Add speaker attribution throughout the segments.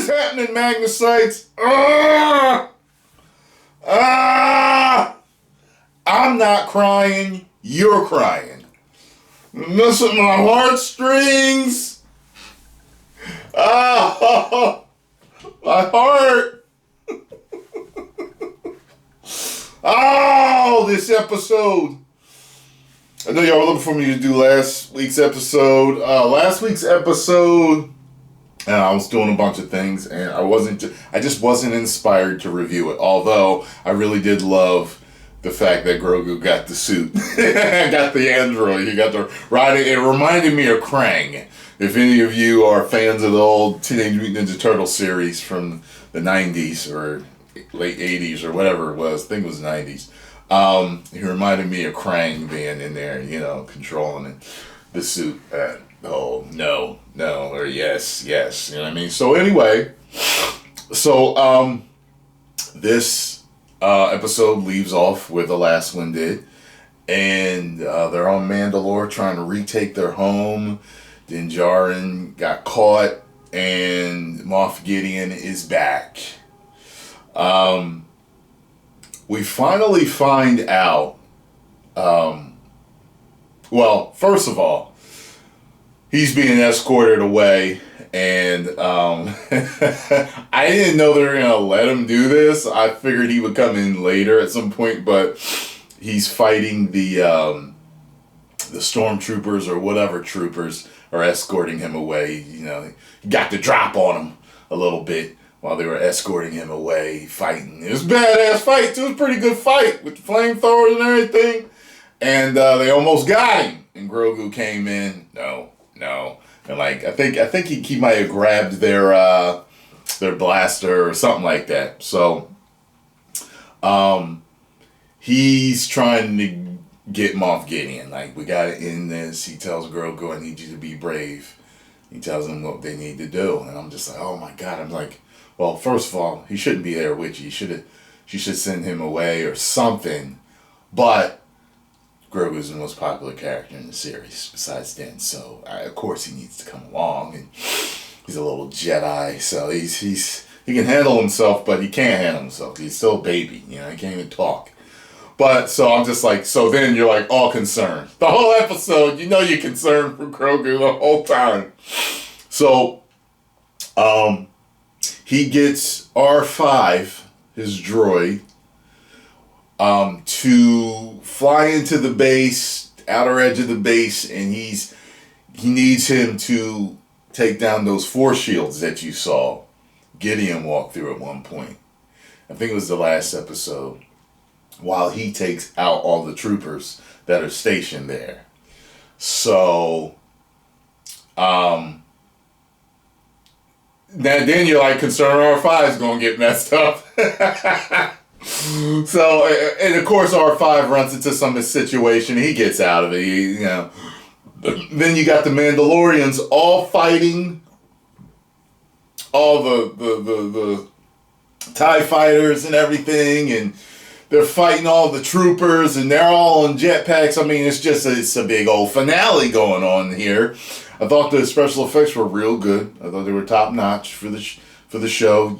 Speaker 1: is happening, Magnusites? I'm not crying. You're crying. Messing my heartstrings. My heart. Oh, this episode. I know y'all were looking for me to do last week's episode. Last week's episode, I was doing a bunch of things, and I just wasn't inspired to review it. Although I really did love the fact that Grogu got the suit, got the android, he got the riding. It reminded me of Krang. If any of you are fans of the old Teenage Mutant Ninja Turtle series from the 90s or late 80s or whatever it was, I think it was 90s. He reminded me of Krang being in there, controlling the suit. Oh, no, or yes, you know what I mean? So anyway, this episode leaves off where the last one did. And they're on Mandalore trying to retake their home. Din Djarin got caught, and Moff Gideon is back. We finally find out, well, first of all, he's being escorted away, and I didn't know they were going to let him do this. I figured he would come in later at some point, but he's fighting the stormtroopers or whatever troopers are escorting him away. He got the drop on him a little bit while they were escorting him away, fighting. It was a badass fight, too. It was a pretty good fight with the flamethrowers and everything. And they almost got him. And Grogu came in. No. And I think he might have grabbed their blaster or something like that. So he's trying to get Moff Gideon. We got to end this. He tells Grogu, I need you to be brave. He tells them what they need to do. And I'm just like, oh my God. I'm like, well, first of all, he shouldn't be there with you. She should send him away or something. But Grogu's the most popular character in the series besides Din. So, of course, he needs to come along. And he's a little Jedi. So he can handle himself, but he can't handle himself. He's still a baby. He can't even talk. But, so I'm just like, so then you're like all concerned. The whole episode, you're concerned for Grogu the whole time. So, he gets R5, his droid, to fly into the base, outer edge of the base, and he needs him to take down those force shields that you saw Gideon walk through at one point. I think it was the last episode. While he takes out all the troopers that are stationed there. So, then you're like concerned R5 is going to get messed up. So, and of course R5 runs into some situation. He gets out of it, Then you got the Mandalorians all fighting all the TIE fighters and everything, and they're fighting all the troopers, and they're all on jetpacks. I mean, it's a big old finale going on here. I thought the special effects were real good. I thought they were top notch for the show.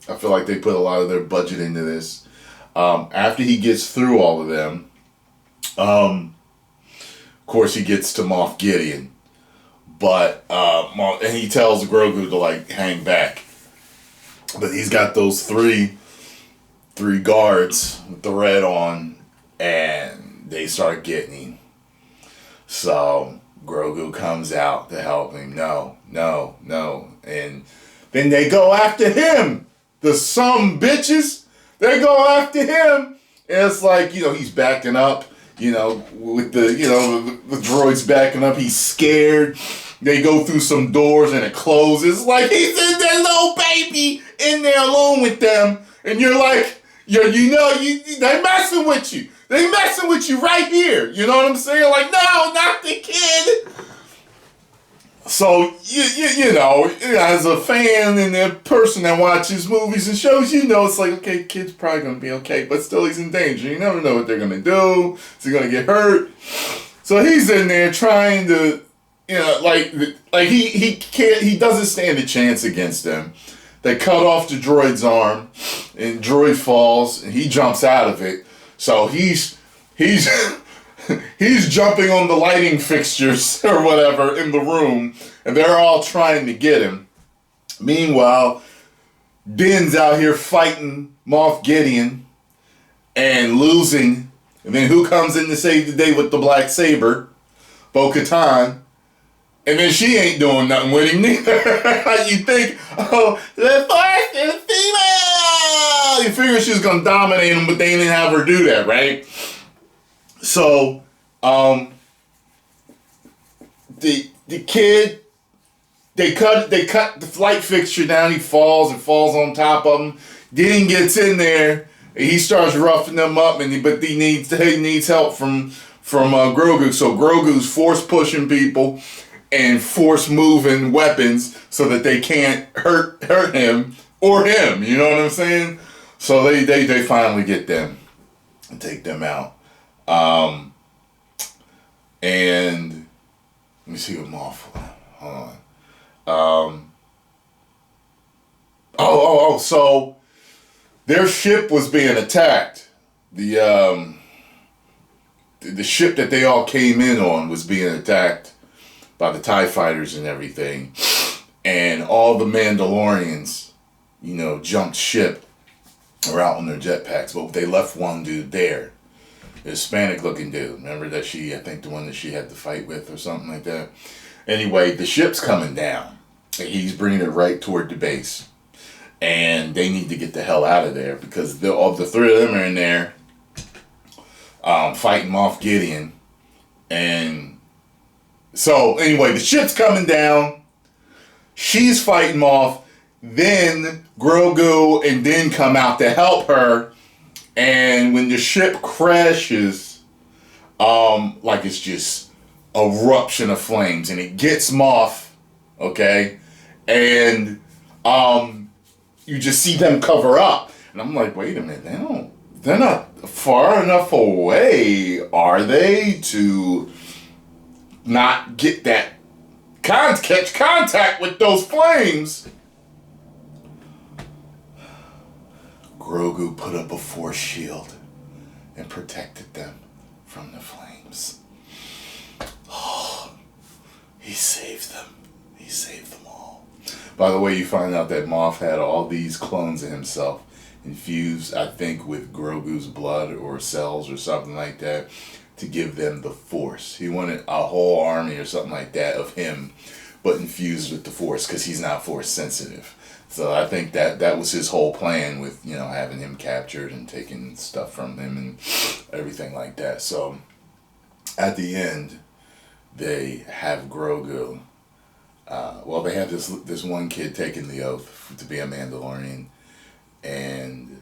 Speaker 1: I feel like they put a lot of their budget into this. After he gets through all of them, of course he gets to Moff Gideon, but and he tells Grogu to hang back, but he's got those three guards with the red on, and they start getting him. So Grogu comes out to help him. No. And then they go after him. The some bitches. They go after him. And it's like, he's backing up, with the droid's backing up. He's scared. They go through some doors and it closes. Like he's in their little baby in there alone with them. And you're like, they messing with you. They messing with you right here. You know what I'm saying? Like, no, not the kid. So, as a fan and a person that watches movies and shows, it's like, okay, kid's probably going to be okay, but still he's in danger. You never know what they're going to do. Is he going to get hurt? So he's in there trying to like he doesn't stand a chance against them. They cut off the droid's arm, and droid falls, and he jumps out of it. So he's he's jumping on the lighting fixtures or whatever in the room, and they're all trying to get him. Meanwhile, Din's out here fighting Moff Gideon and losing. And then who comes in to save the day with the black saber? Bo-Katan. And then she ain't doing nothing with him neither. You think, oh, the Force is female! You figure she's gonna dominate him, but they didn't have her do that, right? So, the kid, they cut the flight fixture down. He falls on top of him. Din gets in there. And he starts roughing them up, but he needs help from Grogu. So Grogu's force pushing people and force moving weapons so that they can't hurt him or him. You know what I'm saying? So they finally get them and take them out. And let me see what Moff. Hold on. So their ship was being attacked. The ship that they all came in on was being attacked by the TIE fighters and everything. And all the Mandalorians, jumped ship or out on their jetpacks. But they left one dude there. The Hispanic looking dude. Remember that I think the one that she had to fight with or something like that. Anyway, the ship's coming down. He's bringing it right toward the base. And they need to get the hell out of there because the three of them are in there fighting Moff Gideon. And so, anyway, the ship's coming down. She's fighting Moff. Then Grogu and Din come out to help her. And when the ship crashes, like it's just eruption of flames. And it gets Moff, okay? And you just see them cover up. And I'm like, wait a minute, they're not far enough away, are they, to not get that catch contact with those flames? Grogu put up a force shield and protected them from the flames. Oh, he saved them. He saved them all. By the way, you find out that Moff had all these clones of himself infused, I think, with Grogu's blood or cells or something like that to give them the Force. He wanted a whole army or something like that of him, but infused with the Force because he's not Force sensitive. So I think that was his whole plan with, having him captured and taking stuff from him and everything like that. So at the end, they have Grogu. They have this one kid taking the oath to be a Mandalorian, and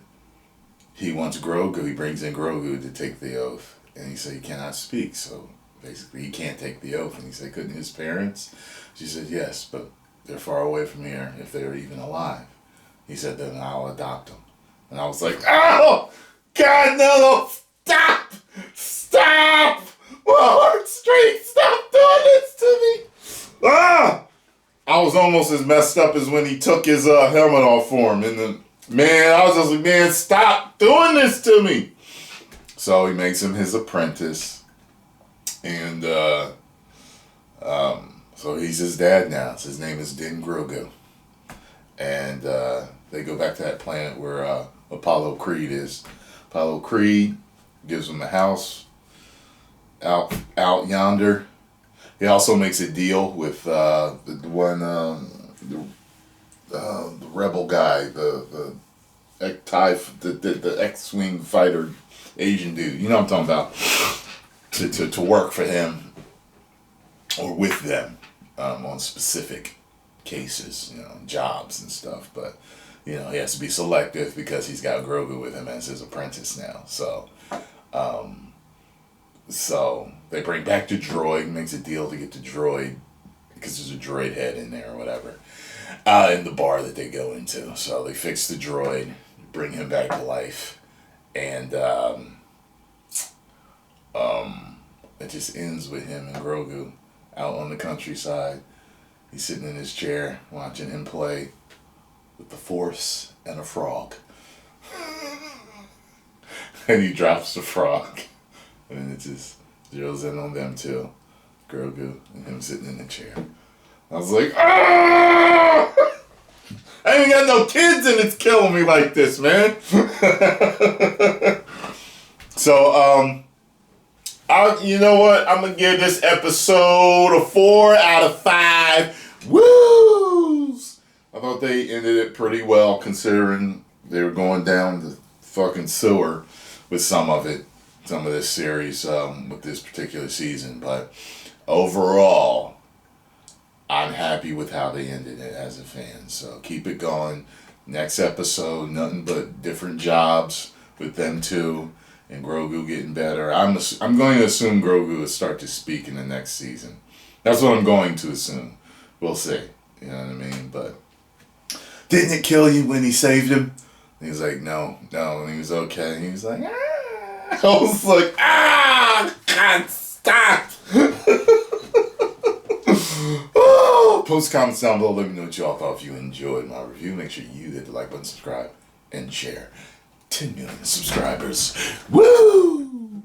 Speaker 1: he wants Grogu. He brings in Grogu to take the oath, and he said he cannot speak. So basically, he can't take the oath. And he said, couldn't his parents? She said, yes, but they're far away from here if they're even alive. He said, then I'll adopt them. And I was like, oh, God, no, stop! Stop! My heart straight, stop doing this to me! Ah! I was almost as messed up as when he took his helmet off for him. And then, I was just like, man, stop doing this to me! So he makes him his apprentice. And, so he's his dad now. So his name is Din Grogu. And they go back to that planet where Apollo Creed is. Apollo Creed gives him a house out yonder. He also makes a deal with the rebel guy, the X-Wing fighter Asian dude. You know what I'm talking about? To work for him or with them. On specific cases, jobs and stuff. But, he has to be selective because he's got Grogu with him as his apprentice now. So they bring back the droid, makes a deal to get the droid because there's a droid head in there or whatever, in the bar that they go into. So they fix the droid, bring him back to life, and it just ends with him and Grogu out on the countryside. He's sitting in his chair watching him play with the Force and a frog. And he drops the frog. And it just zeroes in on them too. Grogu and him sitting in the chair. I was like, ah! I ain't got no kids and it's killing me like this, man. So, you know what? I'm gonna give this episode a 4 out of 5. Woos! I thought they ended it pretty well considering they were going down the fucking sewer with some of this series, with this particular season. But overall, I'm happy with how they ended it as a fan. So keep it going. Next episode, nothing but different jobs with them two, and Grogu getting better. I'm going to assume Grogu will start to speak in the next season. That's what I'm going to assume. We'll see. You know what I mean? But didn't it kill you when he saved him? And he was like, no. And he was okay. And he was like, ah. I was like, ah, God, stop. Post comments down below. Let me know what y'all thought. If you enjoyed my review, make sure you hit the like button, subscribe, and share. 10 million subscribers. Woo!